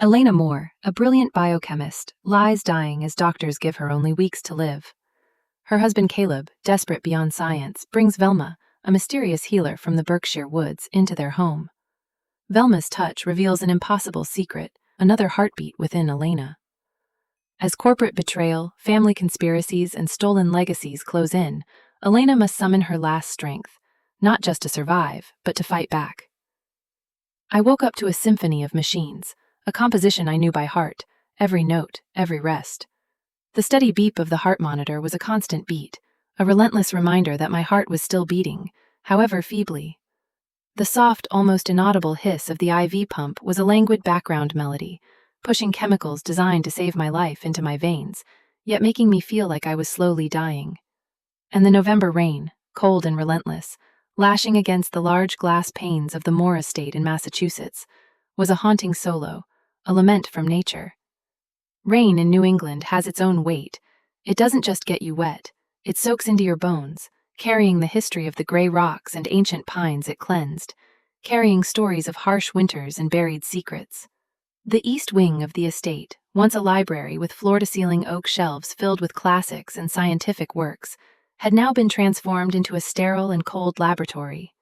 Elena Moor, a brilliant biochemist, lies dying as doctors give her only weeks to live. Her husband Caleb, desperate beyond science, brings Velma, a mysterious healer from the Berkshire woods, into their home. Velma's touch reveals an impossible secret, another heartbeat within Elena. As corporate betrayal, family conspiracies, and stolen legacies close in, Elena must summon her last strength, not just to survive, but to fight back. I woke up to a symphony of machines, a composition I knew by heart, every note, every rest. The steady beep of the heart monitor was a constant beat, a relentless reminder that my heart was still beating, however feebly. The soft, almost inaudible hiss of the IV pump was a languid background melody, pushing chemicals designed to save my life into my veins, yet making me feel like I was slowly dying. And the November rain, cold and relentless, lashing against the large glass panes of the Moor estate in Massachusetts, was a haunting solo, a lament from nature. Rain in New England has its own weight. It doesn't just get you wet, it soaks into your bones, carrying the history of the gray rocks and ancient pines it cleansed, carrying stories of harsh winters and buried secrets. The east wing of the estate, once a library with floor-to-ceiling oak shelves filled with classics and scientific works, had now been transformed into a sterile and cold laboratory.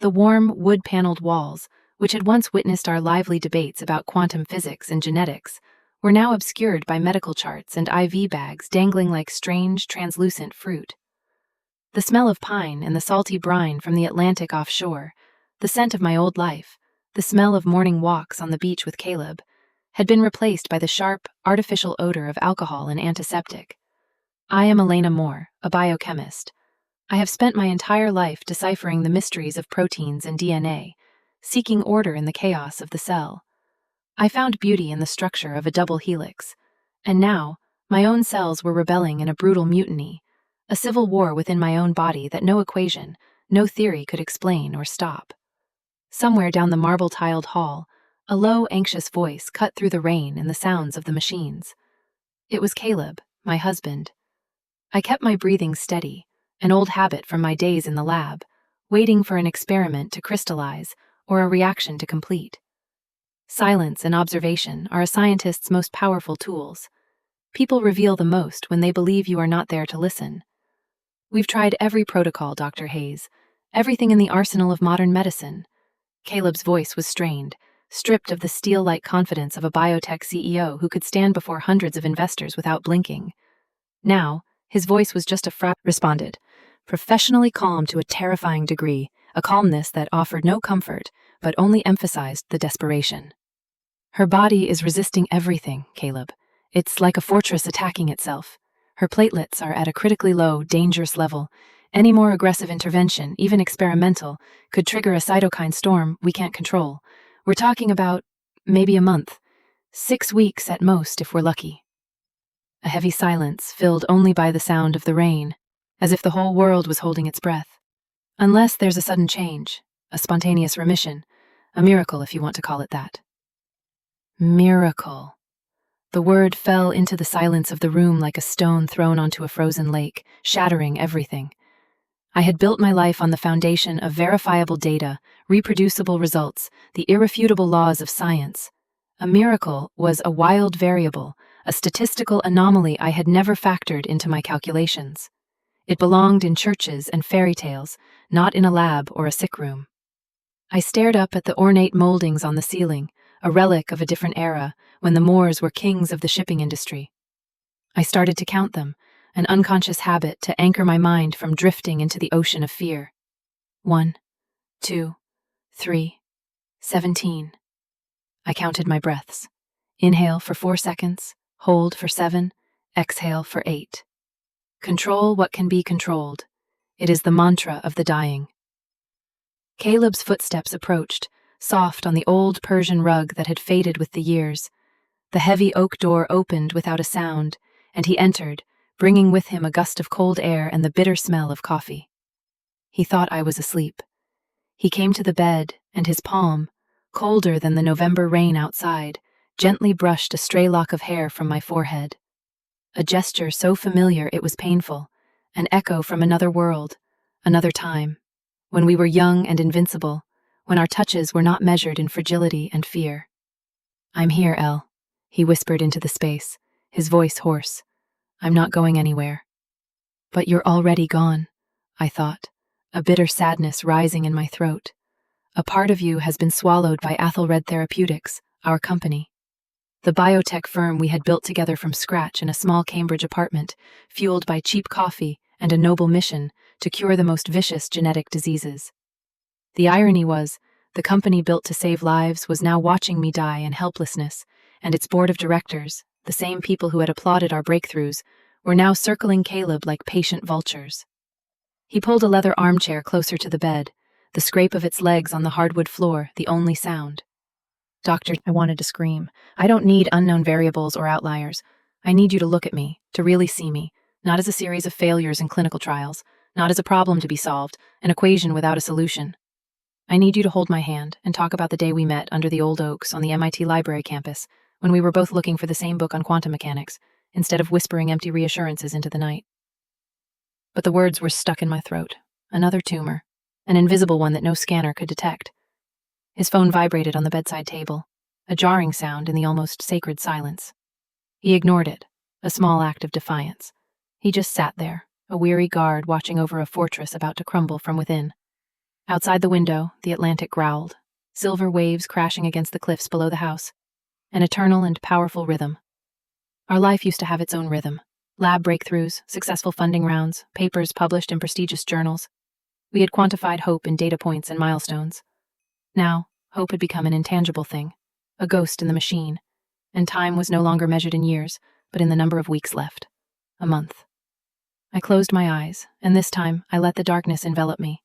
The warm, wood-paneled walls, which had once witnessed our lively debates about quantum physics and genetics, were now obscured by medical charts and IV bags dangling like strange, translucent fruit. The smell of pine and the salty brine from the Atlantic offshore, the scent of my old life, the smell of morning walks on the beach with Caleb, had been replaced by the sharp, artificial odor of alcohol and antiseptic. I am Elena Moor, a biochemist. I have spent my entire life deciphering the mysteries of proteins and DNA, seeking order in the chaos of the cell. I found beauty in the structure of a double helix, and now my own cells were rebelling in a brutal mutiny, a civil war within my own body that no equation, no theory could explain or stop. Somewhere down the marble-tiled hall, a low, anxious voice cut through the rain and the sounds of the machines. It was Caleb, my husband. I kept my breathing steady, an old habit from my days in the lab, waiting for an experiment to crystallize or a reaction to complete. Silence and observation are a scientist's most powerful tools. People reveal the most when they believe you are not there to listen. We've tried every protocol, Dr. Hayes, everything in the arsenal of modern medicine. Caleb's voice was strained, stripped of the steel-like confidence of a biotech CEO who could stand before hundreds of investors without blinking. Now, his voice was just a responded, professionally calm to a terrifying degree, a calmness that offered no comfort, but only emphasized the desperation. Her body is resisting everything, Caleb. It's like a fortress attacking itself. Her platelets are at a critically low, dangerous level. Any more aggressive intervention, even experimental, could trigger a cytokine storm we can't control. We're talking about maybe a month, 6 weeks at most if we're lucky. A heavy silence, filled only by the sound of the rain, as if the whole world was holding its breath. Unless there's a sudden change, a spontaneous remission, a miracle if you want to call it that. Miracle. The word fell into the silence of the room like a stone thrown onto a frozen lake, shattering everything. I had built my life on the foundation of verifiable data, reproducible results, the irrefutable laws of science. A miracle was a wild variable, a statistical anomaly I had never factored into my calculations. It belonged in churches and fairy tales, not in a lab or a sick room. I stared up at the ornate moldings on the ceiling, a relic of a different era, when the Moors were kings of the shipping industry. I started to count them, an unconscious habit to anchor my mind from drifting into the ocean of fear. 1, 2, 3, 17. I counted my breaths. Inhale for 4 seconds, hold for 7, exhale for 8. Control what can be controlled. It is the mantra of the dying. Caleb's footsteps approached, soft on the old Persian rug that had faded with the years. The heavy oak door opened without a sound, and he entered, bringing with him a gust of cold air and the bitter smell of coffee. He thought I was asleep. He came to the bed, and his palm, colder than the November rain outside, gently brushed a stray lock of hair from my forehead. A gesture so familiar it was painful, an echo from another world, another time, when we were young and invincible, when our touches were not measured in fragility and fear. I'm here, Elle, he whispered into the space, his voice hoarse. I'm not going anywhere. But you're already gone, I thought, a bitter sadness rising in my throat. A part of you has been swallowed by askreddit Therapeutics, our company. The biotech firm we had built together from scratch in a small Cambridge apartment, fueled by cheap coffee and a noble mission to cure the most vicious genetic diseases. The irony was, the company built to save lives was now watching me die in helplessness, and its board of directors, the same people who had applauded our breakthroughs, were now circling Caleb like patient vultures. He pulled a leather armchair closer to the bed, the scrape of its legs on the hardwood floor the only sound. Doctor, I wanted to scream. I don't need unknown variables or outliers. I need you to look at me, to really see me, not as a series of failures in clinical trials, not as a problem to be solved, an equation without a solution. I need you to hold my hand and talk about the day we met under the old oaks on the MIT library campus, when we were both looking for the same book on quantum mechanics, instead of whispering empty reassurances into the night. But the words were stuck in my throat. Another tumor, an invisible one that no scanner could detect. His phone vibrated on the bedside table, a jarring sound in the almost sacred silence. He ignored it, a small act of defiance. He just sat there, a weary guard watching over a fortress about to crumble from within. Outside the window, the Atlantic growled, silver waves crashing against the cliffs below the house, an eternal and powerful rhythm. Our life used to have its own rhythm. Lab breakthroughs, successful funding rounds, papers published in prestigious journals. We had quantified hope in data points and milestones. Now, hope had become an intangible thing, a ghost in the machine, and time was no longer measured in years, but in the number of weeks left. A month. I closed my eyes, and this time I let the darkness envelop me.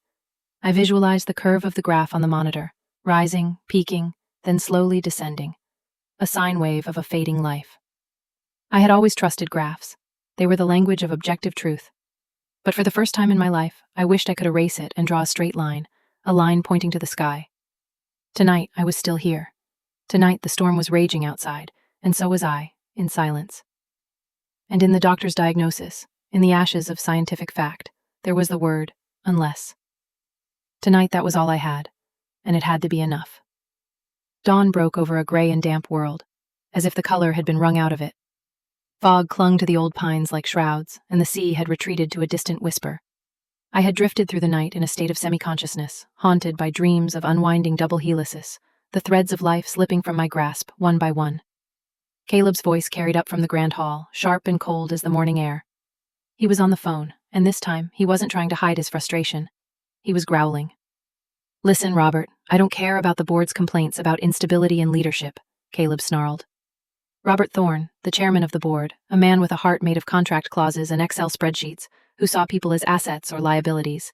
I visualized the curve of the graph on the monitor, rising, peaking, then slowly descending. A sine wave of a fading life. I had always trusted graphs. They were the language of objective truth. But for the first time in my life, I wished I could erase it and draw a straight line, a line pointing to the sky. Tonight, I was still here. Tonight, the storm was raging outside, and so was I, in silence. And in the doctor's diagnosis, in the ashes of scientific fact, there was the word, unless. Tonight, that was all I had, and it had to be enough. Dawn broke over a gray and damp world, as if the color had been wrung out of it. Fog clung to the old pines like shrouds, and the sea had retreated to a distant whisper. I had drifted through the night in a state of semi-consciousness, haunted by dreams of unwinding double helices, the threads of life slipping from my grasp, one by one. Caleb's voice carried up from the grand hall, sharp and cold as the morning air. He was on the phone, and this time he wasn't trying to hide his frustration. He was growling. Listen, Robert, I don't care about the board's complaints about instability in leadership, Caleb snarled. Robert Thorne, the chairman of the board, a man with a heart made of contract clauses and Excel spreadsheets, who saw people as assets or liabilities.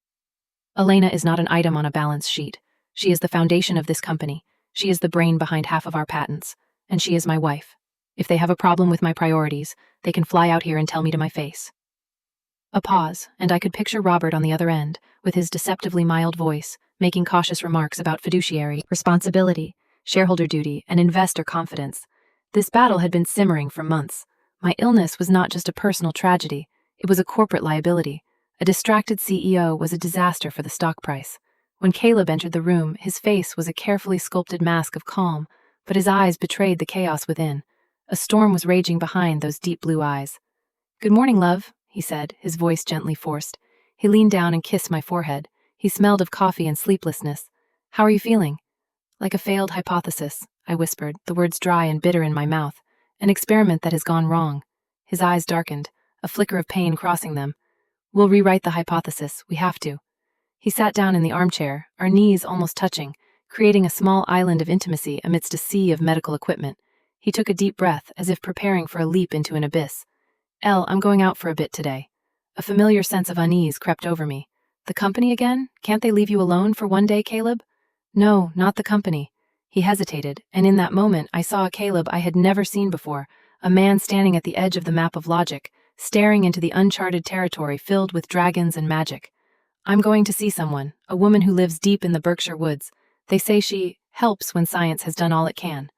Elena is not an item on a balance sheet. She is the foundation of this company. She is the brain behind half of our patents. And she is my wife. If they have a problem with my priorities, they can fly out here and tell me to my face. A pause, and I could picture Robert on the other end, with his deceptively mild voice, making cautious remarks about fiduciary responsibility, shareholder duty, and investor confidence. This battle had been simmering for months. My illness was not just a personal tragedy. It was a corporate liability. A distracted CEO was a disaster for the stock price. When Caleb entered the room, his face was a carefully sculpted mask of calm, but his eyes betrayed the chaos within. A storm was raging behind those deep blue eyes. "Good morning, love," he said, his voice gently forced. He leaned down and kissed my forehead. He smelled of coffee and sleeplessness. "How are you feeling?" "Like a failed hypothesis," I whispered, the words dry and bitter in my mouth. "An experiment that has gone wrong." His eyes darkened, a flicker of pain crossing them. "We'll rewrite the hypothesis. We have to." He sat down in the armchair, our knees almost touching, creating a small island of intimacy amidst a sea of medical equipment. He took a deep breath, as if preparing for a leap into an abyss. "Elle, I'm going out for a bit today." A familiar sense of unease crept over me. "The company again? Can't they leave you alone for one day, Caleb?" "No, not the company." He hesitated, and in that moment I saw a Caleb I had never seen before, a man standing at the edge of the map of logic, staring into the uncharted territory filled with dragons and magic. "I'm going to see someone, a woman who lives deep in the Berkshire woods. They say she helps when science has done all it can."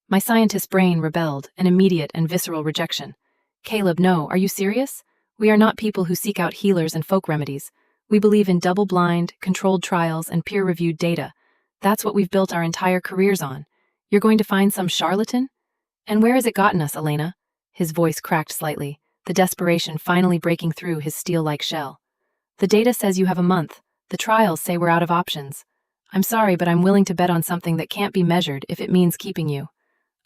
My scientist brain rebelled, an immediate and visceral rejection. "Caleb, no, are you serious? We are not people who seek out healers and folk remedies. We believe in double-blind, controlled trials and peer-reviewed data. That's what we've built our entire careers on. You're going to find some charlatan? And where has it gotten us, Elena? His voice cracked slightly, the desperation finally breaking through his steel-like shell. The data says you have a month. The trials say we're out of options. I'm sorry, but I'm willing to bet on something that can't be measured if it means keeping you.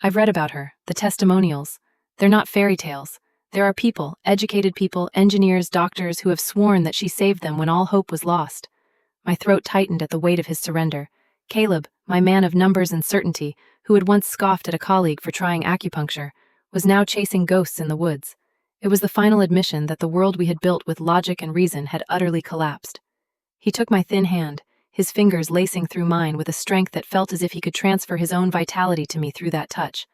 I've read about her, the testimonials. They're not fairy tales. There are people, educated people, engineers, doctors, who have sworn that she saved them when all hope was lost. My throat tightened at the weight of his surrender. Caleb, my man of numbers and certainty, who had once scoffed at a colleague for trying acupuncture, was now chasing ghosts in the woods. It was the final admission that the world we had built with logic and reason had utterly collapsed. He took my thin hand, his fingers lacing through mine with a strength that felt as if he could transfer his own vitality to me through that touch.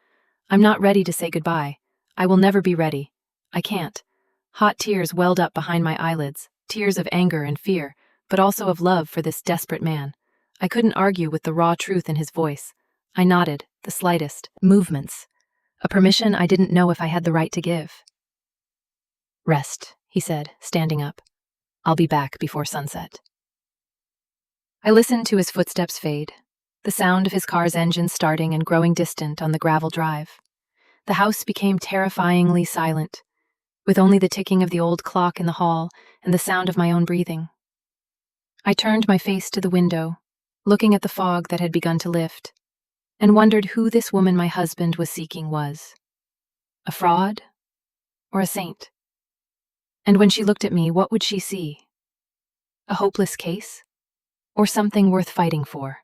I'm not ready to say goodbye. I will never be ready. I can't. Hot tears welled up behind my eyelids, tears of anger and fear, but also of love for this desperate man. I couldn't argue with the raw truth in his voice. I nodded, the slightest movements. A permission I didn't know if I had the right to give. Rest, he said, standing up. I'll be back before sunset. I listened to his footsteps fade, the sound of his car's engine starting and growing distant on the gravel drive. The house became terrifyingly silent, with only the ticking of the old clock in the hall and the sound of my own breathing. I turned my face to the window, looking at the fog that had begun to lift, and wondered who this woman my husband was seeking was. A fraud or a saint? And when she looked at me, what would she see? A hopeless case? Or something worth fighting for?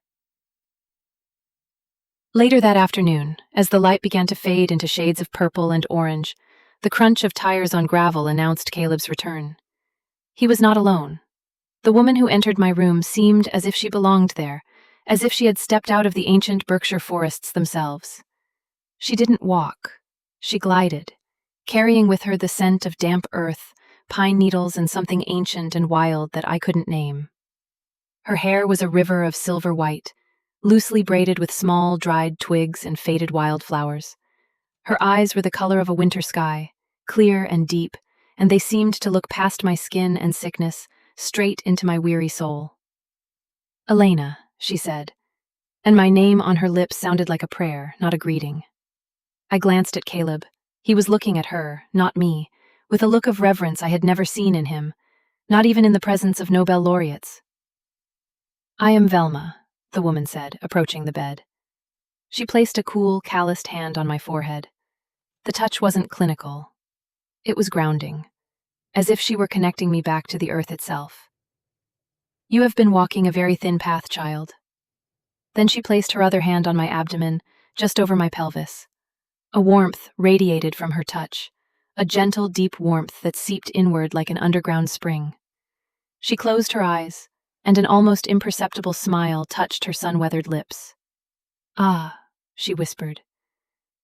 Later that afternoon, as the light began to fade into shades of purple and orange, the crunch of tires on gravel announced Caleb's return. He was not alone. The woman who entered my room seemed as if she belonged there, as if she had stepped out of the ancient Berkshire forests themselves. She didn't walk. She glided, carrying with her the scent of damp earth, pine needles, and something ancient and wild that I couldn't name. Her hair was a river of silver white, loosely braided with small, dried twigs and faded wildflowers. Her eyes were the color of a winter sky, clear and deep, and they seemed to look past my skin and sickness, straight into my weary soul. Elena, she said, and my name on her lips sounded like a prayer, not a greeting. I glanced at Caleb. He was looking at her, not me, with a look of reverence I had never seen in him, not even in the presence of Nobel laureates. I am Velma, the woman said, approaching the bed. She placed a cool, calloused hand on my forehead. The touch wasn't clinical. It was grounding, as if she were connecting me back to the earth itself. You have been walking a very thin path, child. Then she placed her other hand on my abdomen, just over my pelvis. A warmth radiated from her touch, a gentle, deep warmth that seeped inward like an underground spring. She closed her eyes, and an almost imperceptible smile touched her sun-weathered lips. Ah, she whispered.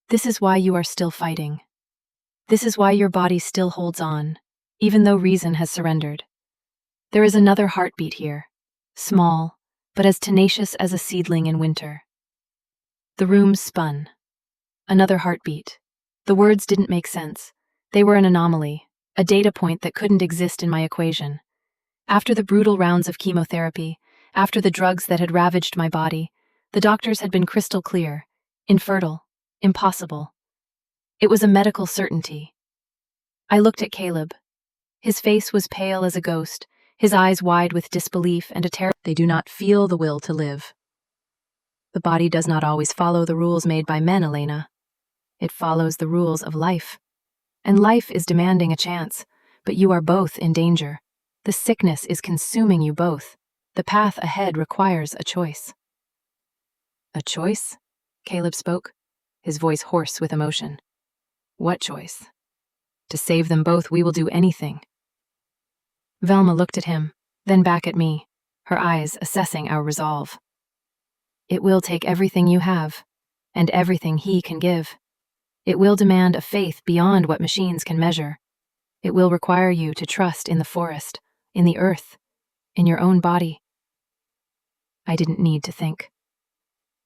This is why you are still fighting. This is why your body still holds on, even though reason has surrendered. There is another heartbeat here, small, but as tenacious as a seedling in winter. The room spun. Another heartbeat. The words didn't make sense. They were an anomaly, a data point that couldn't exist in my equation. After the brutal rounds of chemotherapy, after the drugs that had ravaged my body, the doctors had been crystal clear, infertile, impossible. It was a medical certainty. I looked at Caleb. His face was pale as a ghost, his eyes wide with disbelief and a terror. They do not feel the will to live. The body does not always follow the rules made by men, Elena. It follows the rules of life. And life is demanding a chance, but you are both in danger. The sickness is consuming you both. The path ahead requires a choice. A choice? Caleb spoke, his voice hoarse with emotion. What choice? To save them both, we will do anything. Velma looked at him, then back at me, her eyes assessing our resolve. It will take everything you have, and everything he can give. It will demand a faith beyond what machines can measure. It will require you to trust in the forest, in the earth, in your own body. I didn't need to think.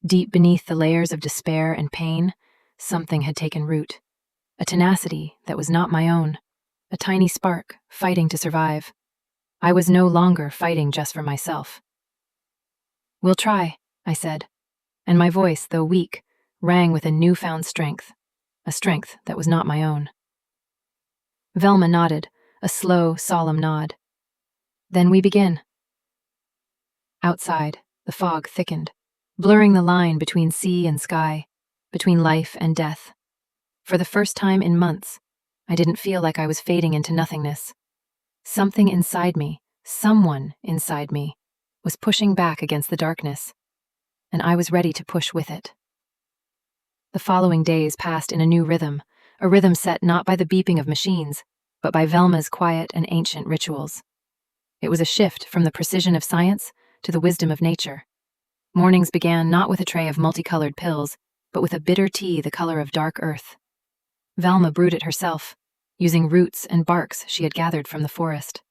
Deep beneath the layers of despair and pain, something had taken root. A tenacity that was not my own, a tiny spark fighting to survive. I was no longer fighting just for myself. We'll try, I said, and my voice, though weak, rang with a newfound strength, a strength that was not my own. Velma nodded, a slow, solemn nod. Then we begin. Outside, the fog thickened, blurring the line between sea and sky, between life and death. For the first time in months, I didn't feel like I was fading into nothingness. Something inside me, someone inside me, was pushing back against the darkness, and I was ready to push with it. The following days passed in a new rhythm, a rhythm set not by the beeping of machines, but by Velma's quiet and ancient rituals. It was a shift from the precision of science to the wisdom of nature. Mornings began not with a tray of multicolored pills, but with a bitter tea the color of dark earth. Velma brewed it herself, using roots and barks she had gathered from the forest.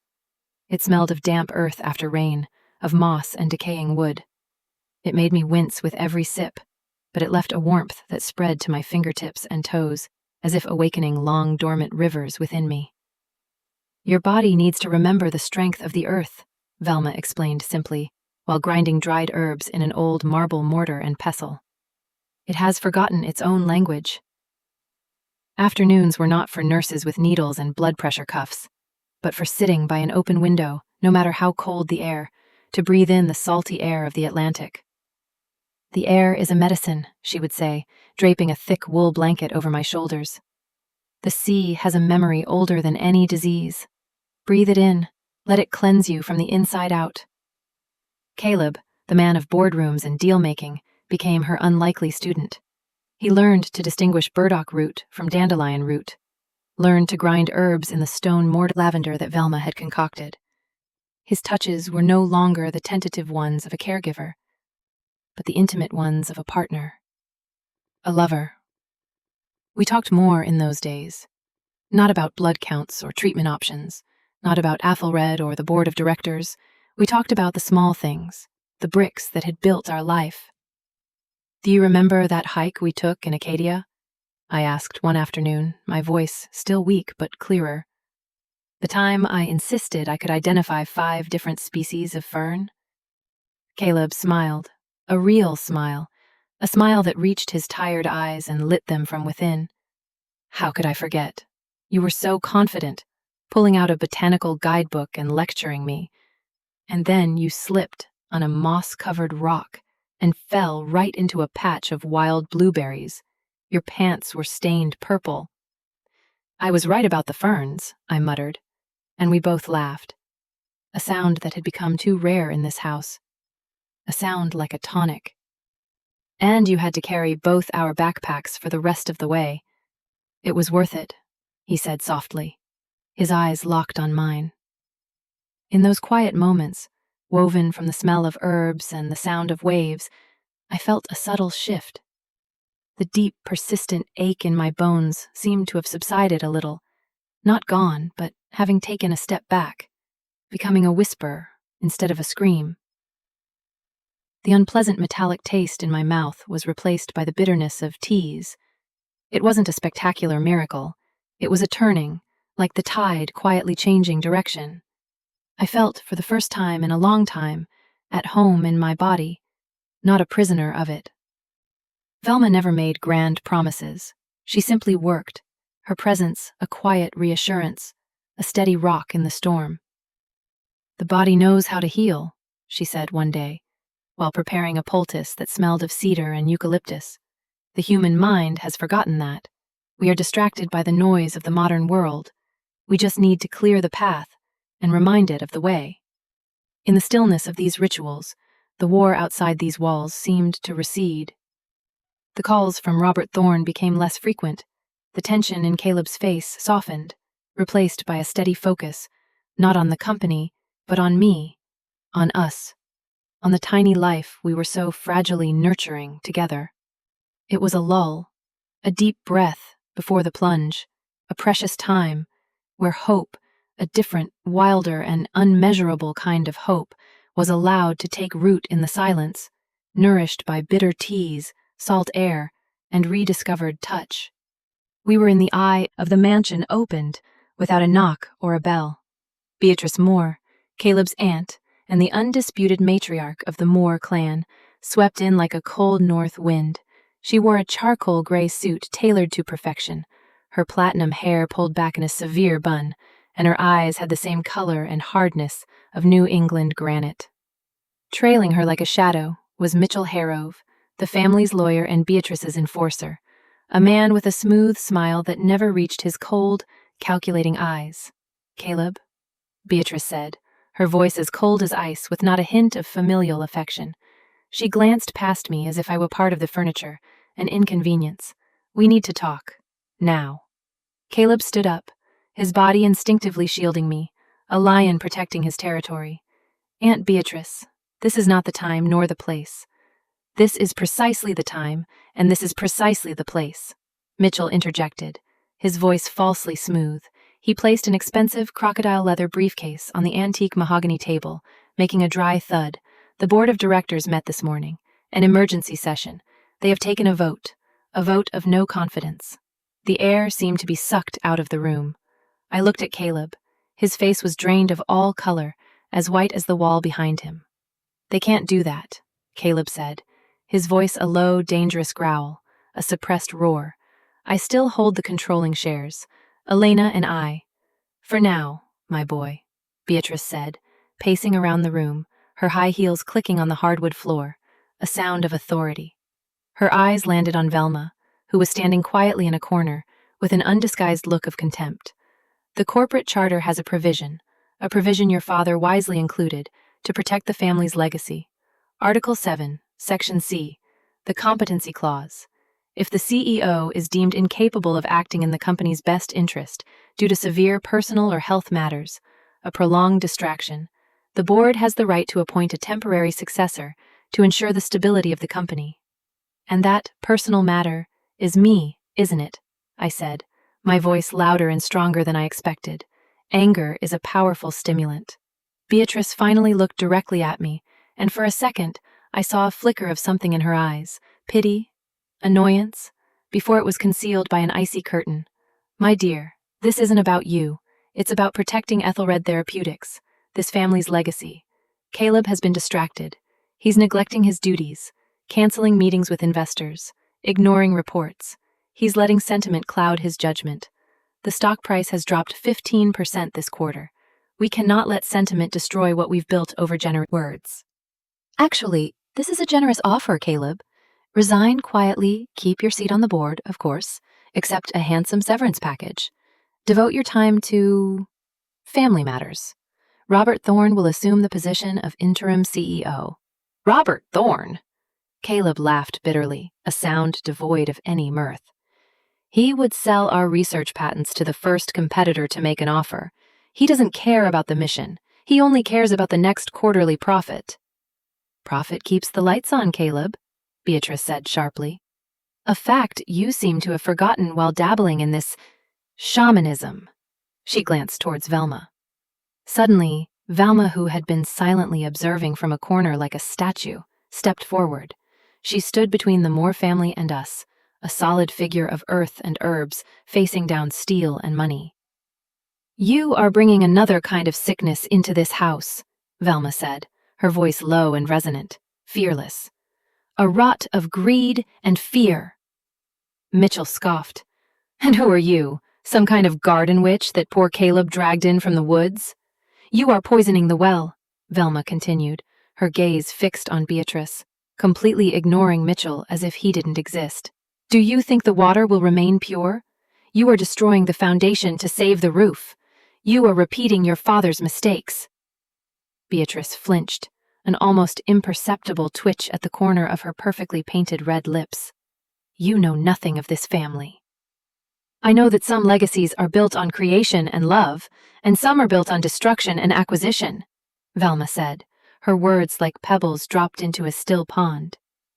It smelled of damp earth after rain, of moss and decaying wood. It made me wince with every sip, but it left a warmth that spread to my fingertips and toes, as if awakening long dormant rivers within me. Your body needs to remember the strength of the earth, Velma explained simply, while grinding dried herbs in an old marble mortar and pestle. It has forgotten its own language. Afternoons were not for nurses with needles and blood pressure cuffs, but for sitting by an open window, no matter how cold the air, to breathe in the salty air of the Atlantic. The air is a medicine, she would say, draping a thick wool blanket over my shoulders. The sea has a memory older than any disease. Breathe it in, let it cleanse you from the inside out. Caleb, the man of boardrooms and deal-making, became her unlikely student. He learned to distinguish burdock root from dandelion root, learned to grind herbs in the stone mortar lavender that Velma had concocted. His touches were no longer the tentative ones of a caregiver, but the intimate ones of a partner, a lover. We talked more in those days, not about blood counts or treatment options, not about Athelred or the board of directors. We talked about the small things, the bricks that had built our life. Do you remember that hike we took in Acadia? I asked one afternoon, my voice still weak but clearer. The time I insisted I could identify 5 different species of fern? Caleb smiled, a real smile, a smile that reached his tired eyes and lit them from within. How could I forget? You were so confident, pulling out a botanical guidebook and lecturing me. And then you slipped on a moss-covered rock and fell right into a patch of wild blueberries. Your pants were stained purple. I was right about the ferns, I muttered, and we both laughed. A sound that had become too rare in this house. A sound like a tonic. And you had to carry both our backpacks for the rest of the way. It was worth it, he said softly, his eyes locked on mine. In those quiet moments, woven from the smell of herbs and the sound of waves, I felt a subtle shift. The deep, persistent ache in my bones seemed to have subsided a little, not gone, but having taken a step back, becoming a whisper instead of a scream. The unpleasant metallic taste in my mouth was replaced by the bitterness of teas. It wasn't a spectacular miracle. It was a turning, like the tide quietly changing direction. I felt, for the first time in a long time, at home in my body, not a prisoner of it. Velma never made grand promises. She simply worked, her presence a quiet reassurance, a steady rock in the storm. The body knows how to heal, she said one day, while preparing a poultice that smelled of cedar and eucalyptus. The human mind has forgotten that. We are distracted by the noise of the modern world. We just need to clear the path and remind it of the way. In the stillness of these rituals, the war outside these walls seemed to recede. The calls from Robert Thorne became less frequent. The tension in Caleb's face softened, replaced by a steady focus, not on the company, but on me, on us, on the tiny life we were so fragilely nurturing together. It was a lull, a deep breath before the plunge, a precious time where hope, a different, wilder, and unmeasurable kind of hope, was allowed to take root in the silence, nourished by bitter teas, salt air, and rediscovered touch. We were in the eye of the mansion opened, without a knock or a bell. Beatrice Moor, Caleb's aunt, and the undisputed matriarch of the Moor clan, swept in like a cold north wind, She wore a charcoal gray suit tailored to perfection, her platinum hair pulled back in a severe bun, and her eyes had the same color and hardness of New England granite. Trailing her like a shadow was Mitchell Harrove, the family's lawyer and Beatrice's enforcer, a man with a smooth smile that never reached his cold, calculating eyes. "Caleb," Beatrice said, her voice as cold as ice with not a hint of familial affection. She glanced past me as if I were part of the furniture, an inconvenience. "We need to talk. Now." Caleb stood up, his body instinctively shielding me, a lion protecting his territory. "Aunt Beatrice, this is not the time nor the place." "This is precisely the time, and this is precisely the place," Mitchell interjected, his voice falsely smooth. He placed an expensive crocodile leather briefcase on the antique mahogany table, making a dry thud. "The board of directors met this morning. An emergency session. They have taken a vote of no confidence." The air seemed to be sucked out of the room. I looked at Caleb. His face was drained of all color, as white as the wall behind him. "They can't do that," Caleb said, his voice a low, dangerous growl, a suppressed roar. "I still hold the controlling shares. Elena and I." "For now, my boy," Beatrice said, pacing around the room, her high heels clicking on the hardwood floor, a sound of authority. Her eyes landed on Velma, who was standing quietly in a corner, with an undisguised look of contempt. "The corporate charter has a provision your father wisely included, to protect the family's legacy. Article 7, Section C, the competency clause. If the CEO is deemed incapable of acting in the company's best interest due to severe personal or health matters, a prolonged distraction, the board has the right to appoint a temporary successor to ensure the stability of the company." "And that personal matter is me, isn't it?" I said, my voice louder and stronger than I expected. Anger is a powerful stimulant. Beatrice finally looked directly at me, and for a second I saw a flicker of something in her eyes, pity, annoyance, before it was concealed by an icy curtain. "My dear, this isn't about you. It's about protecting Ethelred Therapeutics, this family's legacy. Caleb has been distracted. He's neglecting his duties, canceling meetings with investors, ignoring reports. He's letting sentiment cloud his judgment. The stock price has dropped 15% this quarter. We cannot let sentiment destroy what we've built over generous words." "Actually, this is a generous offer, Caleb. Resign quietly, keep your seat on the board, of course, accept a handsome severance package. Devote your time to family matters. Robert Thorne will assume the position of interim CEO." "Robert Thorne?" Caleb laughed bitterly, a sound devoid of any mirth. "He would sell our research patents to the first competitor to make an offer. He doesn't care about the mission. He only cares about the next quarterly profit." "Profit keeps the lights on, Caleb," Beatrice said sharply. "A fact you seem to have forgotten while dabbling in this shamanism." She glanced towards Velma. Suddenly, Velma, who had been silently observing from a corner like a statue, stepped forward. She stood between the Moor family and us, a solid figure of earth and herbs facing down steel and money. "You are bringing another kind of sickness into this house," Velma said, her voice low and resonant, fearless. "A rot of greed and fear." Mitchell scoffed. "And who are you? Some kind of garden witch that poor Caleb dragged in from the woods?" "You are poisoning the well," Velma continued, her gaze fixed on Beatrice, completely ignoring Mitchell as if he didn't exist. "Do you think the water will remain pure? You are destroying the foundation to save the roof. You are repeating your father's mistakes." Beatrice flinched, an almost imperceptible twitch at the corner of her perfectly painted red lips. "You know nothing of this family." "I know that some legacies are built on creation and love, and some are built on destruction and acquisition," Velma said, her words like pebbles dropped into a still pond.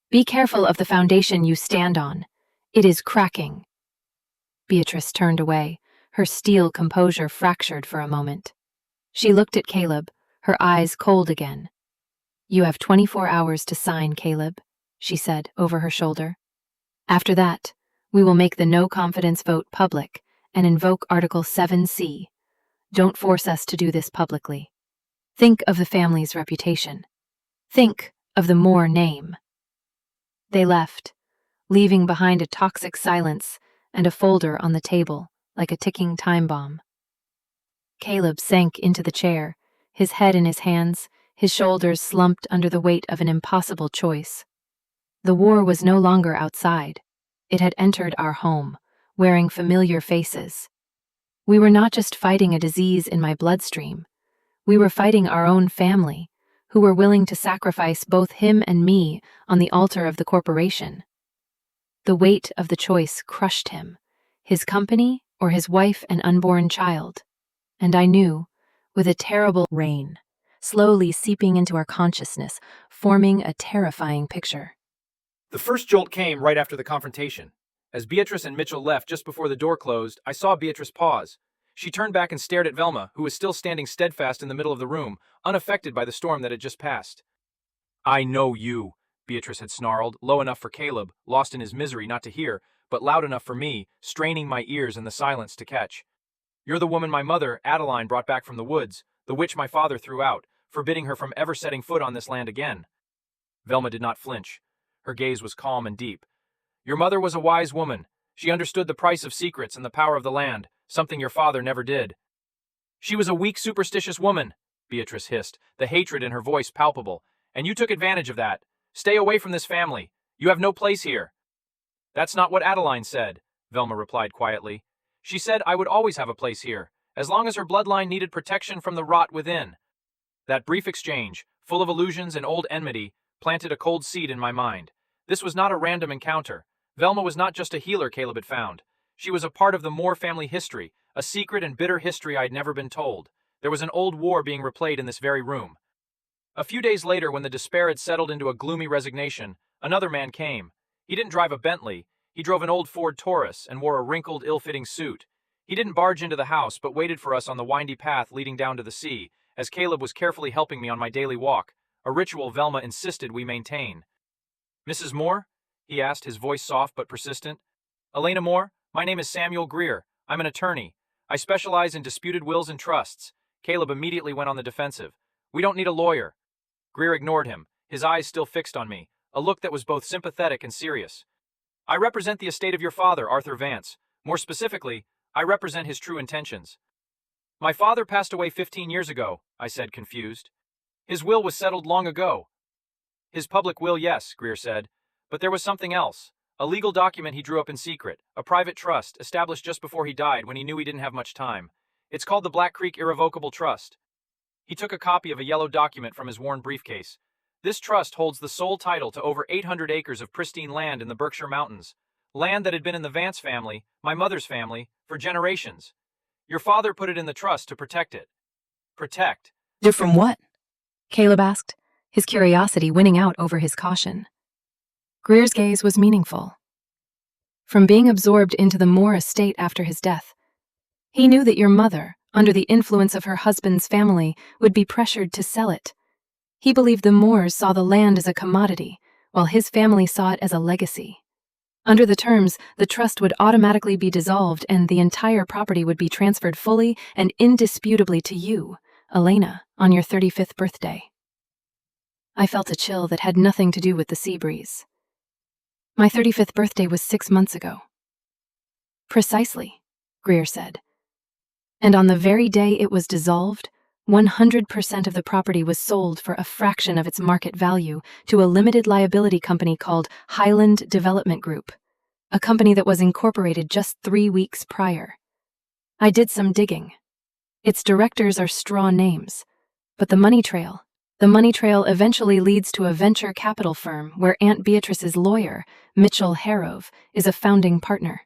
"Be careful of the foundation you stand on. It is cracking." Beatrice turned away, her steel composure fractured for a moment. She looked at Caleb, her eyes cold again. "You have 24 hours to sign, Caleb," she said over her shoulder. "After that, we will make the no-confidence vote public and invoke Article 7C. Don't force us to do this publicly. Think of the family's reputation. Think of the Moor name." They left, leaving behind a toxic silence and a folder on the table, like a ticking time bomb. Caleb sank into the chair, his head in his hands, his shoulders slumped under the weight of an impossible choice. The war was no longer outside. It had entered our home, wearing familiar faces. We were not just fighting a disease in my bloodstream. We were fighting our own family, who were willing to sacrifice both him and me on the altar of the corporation. The weight of the choice crushed him, his company or his wife and unborn child. And I knew, with a terrible rain, slowly seeping into our consciousness, forming a terrifying picture. The first jolt came right after the confrontation. As Beatrice and Mitchell left just before the door closed, I saw Beatrice pause. She turned back and stared at Velma, who was still standing steadfast in the middle of the room, unaffected by the storm that had just passed. "I know you," Beatrice had snarled, low enough for Caleb, lost in his misery not to hear, but loud enough for me, straining my ears in the silence to catch. "You're the woman my mother, Adeline, brought back from the woods, the witch my father threw out, forbidding her from ever setting foot on this land again." Velma did not flinch. Her gaze was calm and deep. "Your mother was a wise woman. She understood the price of secrets and the power of the land, something your father never did." "She was a weak, superstitious woman," Beatrice hissed, the hatred in her voice palpable, "and you took advantage of that. Stay away from this family. You have no place here." "That's not what Adeline said," Velma replied quietly. "She said I would always have a place here, as long as her bloodline needed protection from the rot within." That brief exchange, full of illusions and old enmity, planted a cold seed in my mind. This was not a random encounter. Velma was not just a healer Caleb had found. She was a part of the Moor family history, a secret and bitter history I'd never been told. There was an old war being replayed in this very room. A few days later, when the despair had settled into a gloomy resignation, another man came. He didn't drive a Bentley. He drove an old Ford Taurus and wore a wrinkled, ill-fitting suit. He didn't barge into the house, but waited for us on the windy path leading down to the sea, as Caleb was carefully helping me on my daily walk, a ritual Velma insisted we maintain. "Mrs. Moor?" he asked, his voice soft but persistent. "Elena Moor, my name is Samuel Greer. I'm an attorney. I specialize in disputed wills and trusts." Caleb immediately went on the defensive. "We don't need a lawyer." Greer ignored him, his eyes still fixed on me, a look that was both sympathetic and serious. "I represent the estate of your father, Arthur Vance. More specifically, I represent his true intentions." "My father passed away 15 years ago," I said, confused. "His will was settled long ago." "His public will, yes," Greer said. "But there was something else. A legal document he drew up in secret, a private trust established just before he died when he knew he didn't have much time. It's called the Black Creek Irrevocable Trust." He took a copy of a yellow document from his worn briefcase. "This trust holds the sole title to over 800 acres of pristine land in the Berkshire Mountains, land that had been in the Vance family, my mother's family, for generations. Your father put it in the trust to protect it." "Protect?" From what?" Caleb asked, his curiosity winning out over his caution. Greer's gaze was meaningful. "From being absorbed into the Moor estate after his death. He knew that your mother, under the influence of her husband's family, would be pressured to sell it. He believed the Moors saw the land as a commodity, while his family saw it as a legacy. Under the terms, the trust would automatically be dissolved and the entire property would be transferred fully and indisputably to you, Elena, on your 35th birthday." I felt a chill that had nothing to do with the sea breeze. "My 35th birthday was 6 months ago." "Precisely," Greer said. "And on the very day it was dissolved, 100% of the property was sold for a fraction of its market value to a limited liability company called Highland Development Group, a company that was incorporated just 3 weeks prior. I did some digging. Its directors are straw names, but the money trail eventually leads to a venture capital firm where Aunt Beatrice's lawyer, Mitchell Harrove, is a founding partner."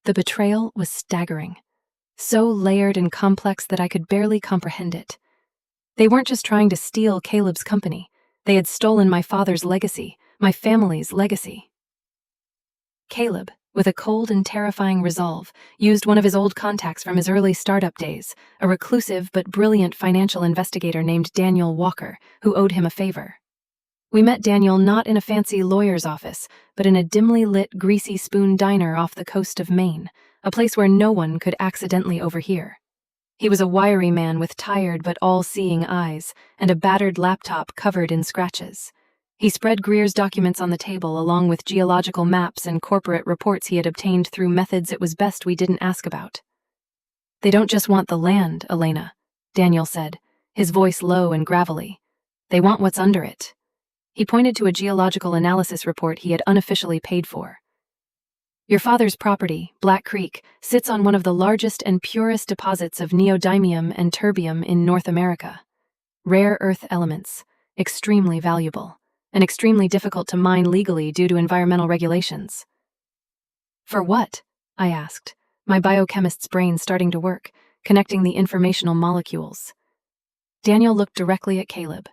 The betrayal was staggering, so layered and complex that I could barely comprehend it. They weren't just trying to steal Caleb's company. They had stolen my father's legacy, my family's legacy. Caleb, with a cold and terrifying resolve, used one of his old contacts from his early startup days, a reclusive but brilliant financial investigator named Daniel Walker, who owed him a favor. We met Daniel not in a fancy lawyer's office, but in a dimly lit Greasy Spoon diner off the coast of Maine, a place where no one could accidentally overhear. He was a wiry man with tired but all-seeing eyes and a battered laptop covered in scratches. He spread Greer's documents on the table along with geological maps and corporate reports he had obtained through methods it was best we didn't ask about. They don't just want the land, Elena, Daniel said, his voice low and gravelly. They want what's under it. He pointed to a geological analysis report he had unofficially paid for. Your father's property, Black Creek, sits on one of the largest and purest deposits of neodymium and terbium in North America. Rare earth elements, extremely valuable, and extremely difficult to mine legally due to environmental regulations. For what? I asked, my biochemist's brain starting to work, connecting the informational molecules. Daniel looked directly at Caleb.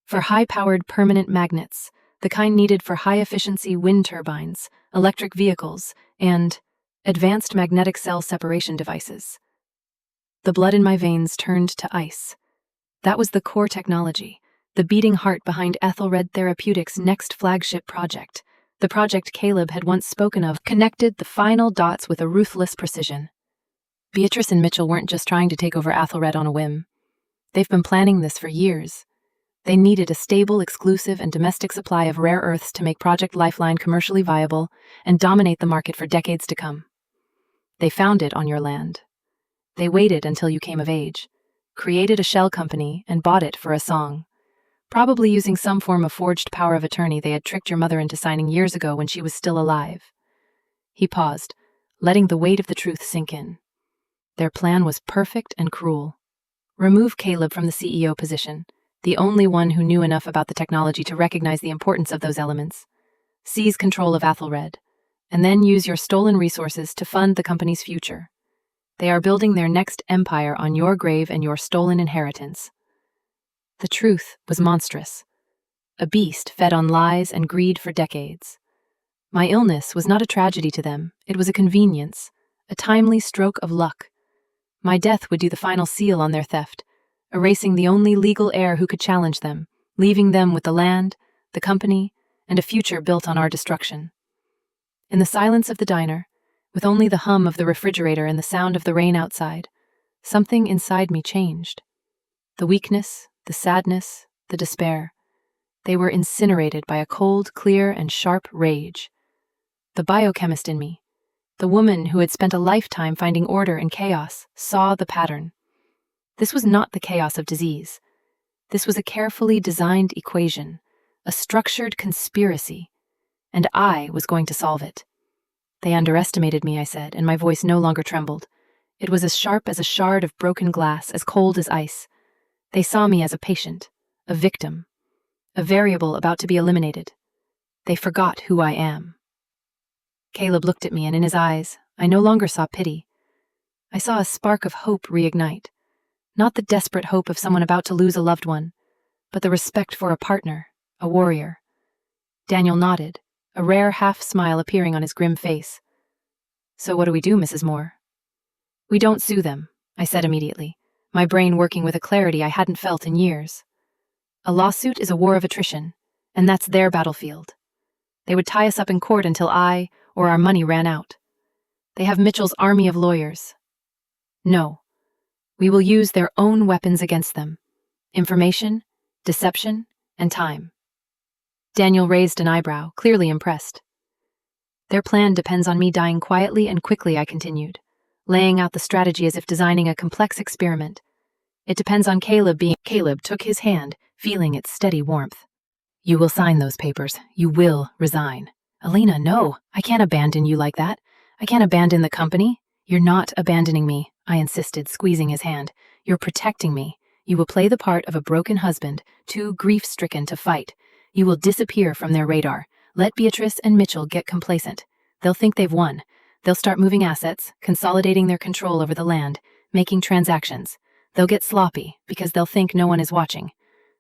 For high-powered permanent magnets, the kind needed for high-efficiency wind turbines, electric vehicles, and advanced magnetic cell separation devices. The blood in my veins turned to ice. That was the core technology, the beating heart behind Ethelred Therapeutics' next flagship project. The project Caleb had once spoken of connected the final dots with a ruthless precision. Beatrice and Mitchell weren't just trying to take over Ethelred on a whim. They've been planning this for years. They needed a stable, exclusive, and domestic supply of rare earths to make Project Lifeline commercially viable and dominate the market for decades to come. They found it on your land. They waited until you came of age, created a shell company, and bought it for a song. Probably using some form of forged power of attorney they had tricked your mother into signing years ago when she was still alive. He paused, letting the weight of the truth sink in. Their plan was perfect and cruel. Remove Caleb from the CEO position, the only one who knew enough about the technology to recognize the importance of those elements. Seize control of Ethelred, and then use your stolen resources to fund the company's future. They are building their next empire on your grave and your stolen inheritance. The truth was monstrous. A beast fed on lies and greed for decades. My illness was not a tragedy to them, it was a convenience, a timely stroke of luck. My death would do the final seal on their theft, erasing the only legal heir who could challenge them, leaving them with the land, the company, and a future built on our destruction. In the silence of the diner, with only the hum of the refrigerator and the sound of the rain outside, something inside me changed. The weakness, the sadness, the despair. They were incinerated by a cold, clear, and sharp rage. The biochemist in me, the woman who had spent a lifetime finding order in chaos, saw the pattern. This was not the chaos of disease. This was a carefully designed equation, a structured conspiracy, and I was going to solve it. They underestimated me, I said, and my voice no longer trembled. It was as sharp as a shard of broken glass, as cold as ice. They saw me as a patient, a victim, a variable about to be eliminated. They forgot who I am. Caleb looked at me, and in his eyes, I no longer saw pity. I saw a spark of hope reignite. Not the desperate hope of someone about to lose a loved one, but the respect for a partner, a warrior. Daniel nodded, a rare half-smile appearing on his grim face. So what do we do, Mrs. Moore? We don't sue them, I said immediately, my brain working with a clarity I hadn't felt in years. A lawsuit is a war of attrition, and that's their battlefield. They would tie us up in court until I or our money ran out. They have Mitchell's army of lawyers. No. We will use their own weapons against them. Information, deception, and time. Daniel raised an eyebrow, clearly impressed. Their plan depends on me dying quietly and quickly, I continued, laying out the strategy as if designing a complex experiment. It depends on Caleb being— Caleb took his hand, feeling its steady warmth. You will sign those papers. You will resign. Elena, no, I can't abandon you like that. I can't abandon the company. You're not abandoning me, I insisted, squeezing his hand. You're protecting me. You will play the part of a broken husband, too grief-stricken to fight. You will disappear from their radar. Let Beatrice and Mitchell get complacent. They'll think they've won. They'll start moving assets, consolidating their control over the land, making transactions. They'll get sloppy because they'll think no one is watching.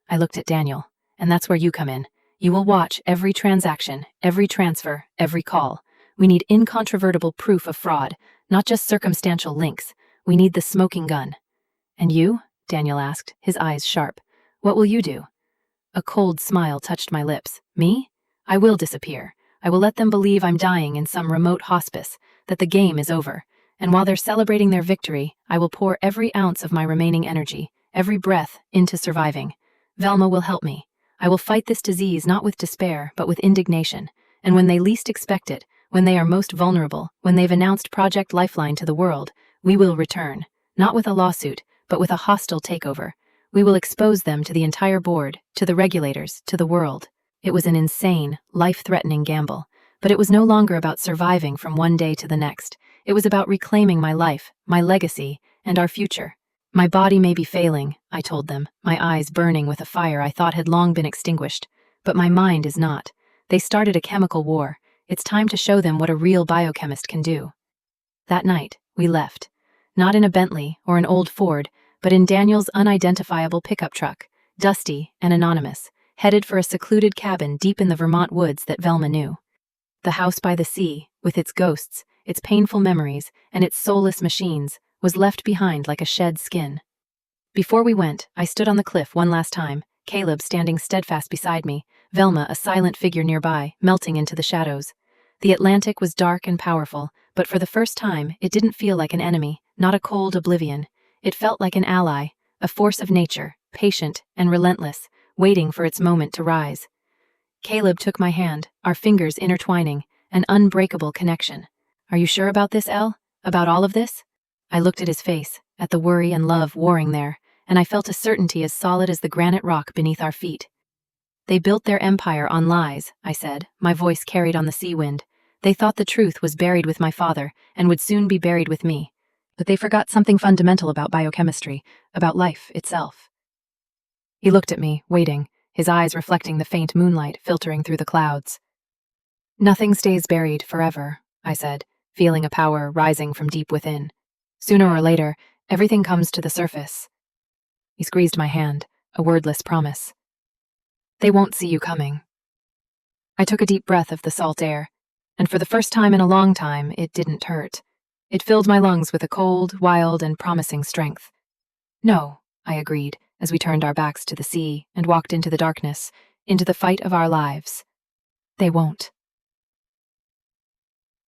I looked at Daniel, and that's where you come in. You will watch every transaction, every transfer, every call. We need incontrovertible proof of fraud, not just circumstantial links. We need the smoking gun. And you? Daniel asked, his eyes sharp. What will you do? A cold smile touched my lips. Me? I will disappear. I will let them believe I'm dying in some remote hospice, that the game is over. And while they're celebrating their victory, I will pour every ounce of my remaining energy, every breath, into surviving. Velma will help me. I will fight this disease not with despair, but with indignation. And when they least expect it, when they are most vulnerable, when they've announced Project Lifeline to the world, we will return, not with a lawsuit, but with a hostile takeover. We will expose them to the entire board, to the regulators, to the world. It was an insane, life-threatening gamble, but it was no longer about surviving from one day to the next. It was about reclaiming my life, my legacy, and our future. My body may be failing, I told them, my eyes burning with a fire I thought had long been extinguished, but my mind is not. They started a chemical war. It's time to show them what a real biochemist can do. That night, we left. Not in a Bentley or an old Ford, but in Daniel's unidentifiable pickup truck, dusty and anonymous, headed for a secluded cabin deep in the Vermont woods that Velma knew. The house by the sea, with its ghosts, its painful memories, and its soulless machines, was left behind like a shed skin. Before we went, I stood on the cliff one last time, Caleb standing steadfast beside me, Velma a silent figure nearby, melting into the shadows. The Atlantic was dark and powerful, but for the first time, it didn't feel like an enemy, not a cold oblivion. It felt like an ally, a force of nature, patient and relentless, waiting for its moment to rise. Caleb took my hand, our fingers intertwining, an unbreakable connection. Are you sure about this, Elle? About all of this? I looked at his face, at the worry and love warring there, and I felt a certainty as solid as the granite rock beneath our feet. They built their empire on lies, I said, my voice carried on the sea wind. They thought the truth was buried with my father, and would soon be buried with me. But they forgot something fundamental about biochemistry, about life itself. He looked at me, waiting, his eyes reflecting the faint moonlight filtering through the clouds. Nothing stays buried forever, I said, feeling a power rising from deep within. Sooner or later, everything comes to the surface. He squeezed my hand, a wordless promise. They won't see you coming. I took a deep breath of the salt air, and for the first time in a long time, it didn't hurt. It filled my lungs with a cold, wild, and promising strength. No, I agreed, as we turned our backs to the sea and walked into the darkness, into the fight of our lives. They won't.